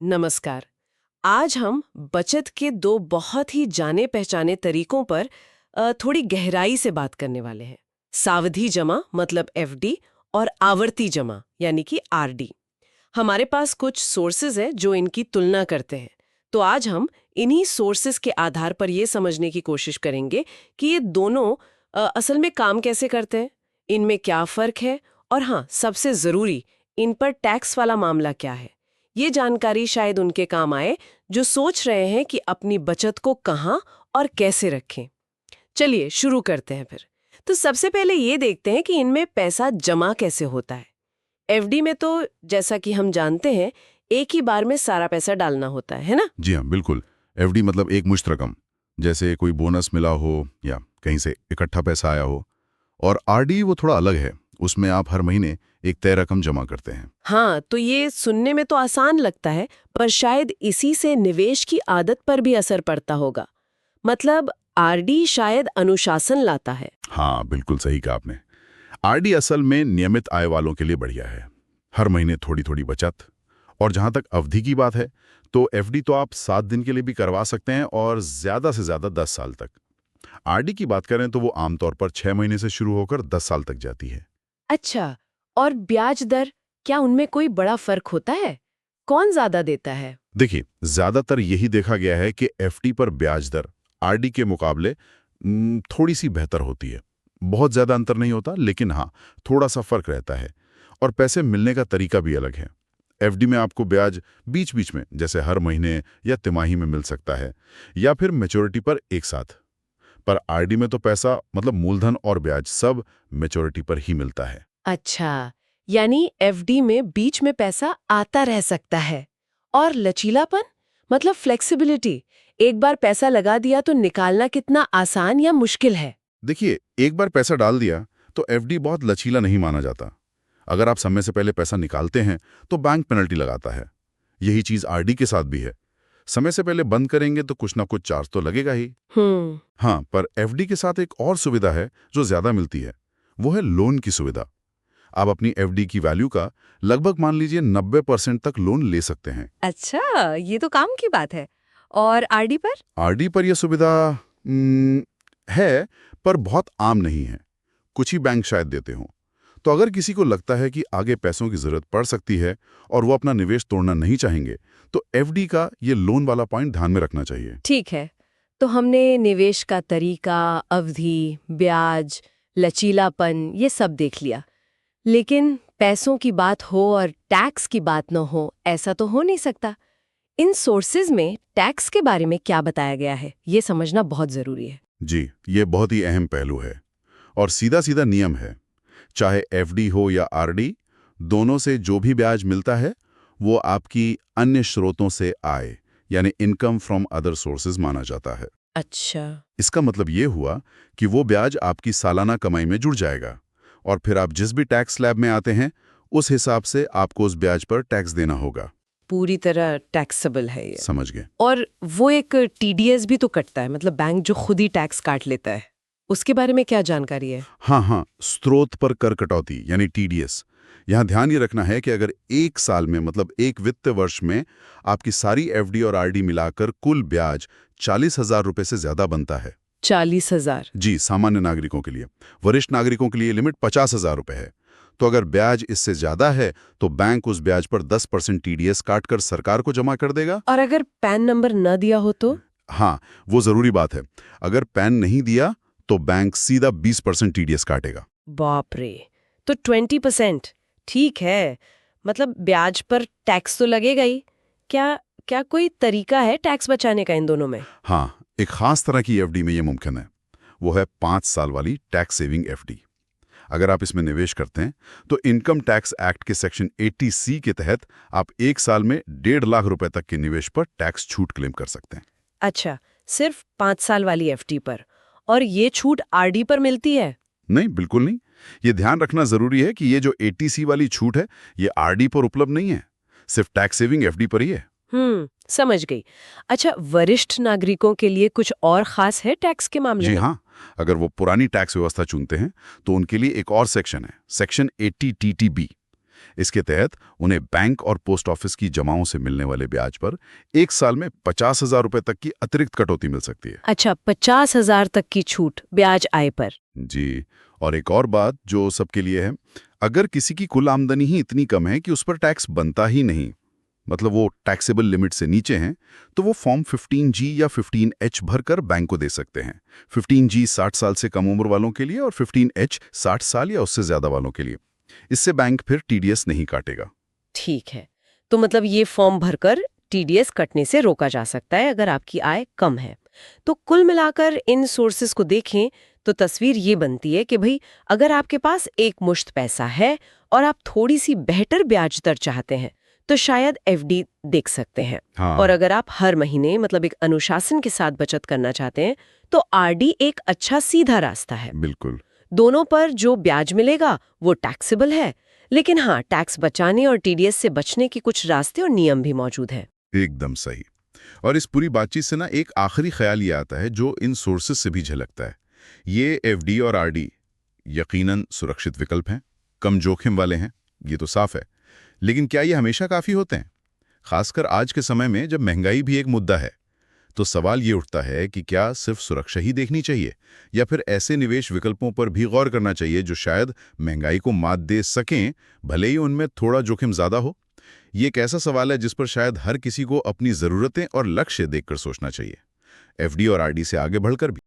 नमस्कार। आज हम बचत के दो बहुत ही जाने पहचाने तरीकों पर थोड़ी गहराई से बात करने वाले हैं। सावधि जमा मतलब एफडी और आवर्ती जमा यानी कि आरडी। हमारे पास कुछ सोर्सेज हैं जो इनकी तुलना करते हैं। तो आज हम इन्हीं सोर्सेज के आधार पर ये समझने की कोशिश करेंगे कि ये दोनों असल में काम कैसे करते हैं, इनमें क्या फर्क है और हाँ, सबसे जरूरी, इन पर टैक्स वाला मामला क्या है। ये जानकारी शायद उनके काम आए जो सोच रहे हैं कि अपनी बचत को कहाँ और कैसे रखें। चलिए शुरू करते हैं फिर। तो सबसे पहले ये देखते हैं कि इनमें पैसा जमा कैसे होता है। एफडी में तो जैसा कि हम जानते हैं एक ही बार में सारा पैसा डालना होता है ना? जी हाँ, बिल्कुल। एफडी मतलब एक मुश्त रकम, जैसे कोई बोनस मिला हो या कहीं से इकट्ठा पैसा आया हो। और आरडी वो थोड़ा अलग है, उसमें आप हर महीने एक तय रकम जमा करते हैं। हाँ, तो ये सुनने में तो आसान लगता है, पर शायद इसी से निवेश की आदत पर भी असर पड़ता होगा। मतलब आरडी शायद अनुशासन लाता है। हाँ, बिल्कुल सही कहा आपने। आरडी असल में नियमित आय वालों के लिए बढ़िया है, हर महीने थोड़ी थोड़ी बचत। और जहां तक अवधि की बात है, तो एफडी तो आप 7 दिन के लिए भी करवा सकते हैं और ज्यादा से ज्यादा 10 साल तक। आरडी की बात करें तो वो आमतौर पर 6 महीने से शुरू होकर 10 साल तक जाती है। अच्छा, और ब्याज दर, क्या उनमें कोई बड़ा फर्क होता है? कौन ज्यादा देता है? देखिए, ज्यादातर यही देखा गया है कि एफडी पर ब्याज दर आरडी के मुकाबले थोड़ी सी बेहतर होती है। बहुत ज्यादा अंतर नहीं होता, लेकिन हाँ, थोड़ा सा फर्क रहता है। और पैसे मिलने का तरीका भी अलग है। एफडी में आपको ब्याज बीच बीच में, जैसे हर महीने या तिमाही में मिल सकता है, या फिर मैच्योरिटी पर एक साथ। पर आरडी में तो पैसा मतलब मूलधन और ब्याज सब मैच्योरिटी पर ही मिलता है। अच्छा, यानी एफडी में बीच में पैसा आता रह सकता है। और लचीलापन मतलब फ्लेक्सिबिलिटी, एक बार पैसा लगा दिया तो निकालना कितना आसान या मुश्किल है? देखिए, एक बार पैसा डाल दिया तो एफडी बहुत लचीला नहीं माना जाता। अगर आप समय से पहले पैसा निकालते हैं तो बैंक पेनल्टी लगाता है। यही चीज आरडी के साथ भी है। समय से पहले बंद करेंगे तो कुछ ना कुछ चार्ज तो लगेगा ही। हम्म। हाँ, पर एफडी के साथ एक और सुविधा है जो ज्यादा मिलती है। वो है लोन की सुविधा। आप अपनी एफडी की वैल्यू का लगभग मान लीजिए 90% तक लोन ले सकते हैं। अच्छा, ये तो काम की बात है। और आरडी पर? आरडी पर यह सुविधा है, पर बहुत आम नहीं है। कुछ ही बैंक शायद देते हों। तो अगर किसी को लगता है कि आगे पैसों की जरूरत पड़ सकती है और वो अपना निवेश तोड़ना नहीं चाहेंगे, तो एफडी का ये लोन वाला पॉइंट ध्यान में रखना चाहिए। ठीक है, तो हमने निवेश का तरीका, अवधि, ब्याज, लचीलापन ये सब देख लिया। लेकिन पैसों की बात हो और टैक्स की बात न हो, ऐसा तो हो नहीं सकता। इन सोर्सेज में टैक्स के बारे में क्या बताया गया है, ये समझना बहुत जरूरी है। जी, ये बहुत ही अहम पहलू है और सीधा सीधा नियम है। चाहे एफडी हो या आरडी, दोनों से जो भी ब्याज मिलता है वो आपकी अन्य स्रोतों से आय यानी इनकम फ्रॉम अदर सोर्सेज माना जाता है। अच्छा। इसका मतलब ये हुआ कि वो ब्याज आपकी सालाना कमाई में जुड़ जाएगा और फिर आप जिस भी टैक्स स्लैब में आते हैं उस हिसाब से आपको उस ब्याज पर टैक्स देना होगा। पूरी तरह टैक्सेबल है ये। समझ गए? और वो एक टीडीएस भी तो कटता है, मतलब बैंक जो खुद ही टैक्स काट लेता है, उसके बारे में क्या जानकारी है? हाँ, स्रोत पर कर कटौती यानी टीडीएस। यहाँ ध्यान ये रखना है कि अगर एक साल में मतलब एक वित्त वर्ष में आपकी सारी एफडी और आरडी मिलाकर कुल ब्याज 40,000 रुपए से ज्यादा बनता है। 40,000? जी, सामान्य नागरिकों के लिए। वरिष्ठ नागरिकों के लिए लिमिट 50,000 रुपए है। तो अगर ब्याज इससे ज्यादा है तो बैंक उस ब्याज पर 10% टीडीएस काटकर सरकार को जमा कर देगा। और अगर पैन नंबर न दिया हो तो? हाँ, वो जरूरी बात है। अगर पैन नहीं दिया तो बैंक सीधा 20% टीडीएस काटेगा। बाप रे, तो 20%? ठीक है, मतलब ब्याज पर टैक्स तो लगेगा ही। क्या क्या कोई तरीका है टैक्स बचाने का इन दोनों में? हाँ, एक खास तरह की एफडी में ये मुमकिन है। वो है 5 साल वाली टैक्स सेविंग एफडी। अगर आप इसमें निवेश करते हैं तो इनकम टैक्स एक्ट के सेक्शन 80C के तहत आप एक साल में 1.5 लाख रुपए तक के निवेश पर टैक्स छूट क्लेम कर सकते हैं। अच्छा, सिर्फ 5 साल वाली एफडी पर? और ये छूट आरडी पर मिलती है? नहीं, बिल्कुल नहीं। ये ध्यान रखना जरूरी है कि ये जो 80C वाली छूट है ये आरडी पर उपलब्ध नहीं है, सिर्फ टैक्स सेविंग एफडी पर ही है। समझ गई। अच्छा, वरिष्ठ नागरिकों के लिए कुछ और खास है टैक्स के मामले जी में? हाँ, अगर वो पुरानी टैक्स व्यवस्था चुनते हैं तो उनके लिए एक और सेक्शन है, सेक्शन 80TTB। इसके तहत उन्हें बैंक और पोस्ट ऑफिस की जमाओं से मिलने वाले ब्याज पर 1 साल में 50,000 रुपए तक की अतिरिक्त कटौती मिल सकती है। अच्छा, 50,000 तक की छूट ब्याज आय पर। जी, और एक और बात जो सबके लिए है, अगर किसी की कुल आमदनी ही इतनी कम है कि उस पर टैक्स बनता ही नहीं, मतलब वो टैक्सेबल लिमिट से नीचे हैं, तो वो फॉर्म 15G या 15H भरकर बैंक को दे सकते हैं। 15G 60 साल से कम उम्र वालों के लिए और 15H 60 साल या उससे ज्यादा वालों के लिए। इससे बैंक फिर TDS नहीं काटेगा। ठीक है, तो मतलब ये फॉर्म भरकर टीडीएस कटने से रोका जा सकता है अगर आपकी आय कम है। तो कुल मिलाकर इन सोर्सेज को देखें तो तस्वीर ये बनती है कि भाई अगर आपके पास एक मुश्त पैसा है और आप थोड़ी सी बेहतर ब्याज दर चाहते हैं तो शायद एफडी देख सकते हैं। हाँ। और अगर आप हर महीने मतलब एक अनुशासन के साथ बचत करना चाहते हैं तो आरडी एक अच्छा सीधा रास्ता है। बिल्कुल। दोनों पर जो ब्याज मिलेगा वो टैक्सेबल है, लेकिन हाँ, टैक्स बचाने और टीडीएस से बचने के कुछ रास्ते और नियम भी मौजूद हैं। एकदम सही। और इस पूरी बातचीत से ना एक आखिरी ख्याल ये आता है जो इन सोर्सेज से भी झलकता है। ये एफडी और आरडी यकीनन सुरक्षित विकल्प हैं, कम जोखिम वाले हैं, ये तो साफ है। लेकिन क्या ये हमेशा काफी होते हैं? खासकर आज के समय में जब महंगाई भी एक मुद्दा है, तो सवाल ये उठता है कि क्या सिर्फ सुरक्षा ही देखनी चाहिए या फिर ऐसे निवेश विकल्पों पर भी गौर करना चाहिए जो शायद महंगाई को मात दे सकें, भले ही उनमें थोड़ा जोखिम ज्यादा हो। ये एक ऐसा सवाल है जिस पर शायद हर किसी को अपनी जरूरतें और लक्ष्य देखकर सोचना चाहिए, एफडी और आरडी से आगे बढ़कर भी।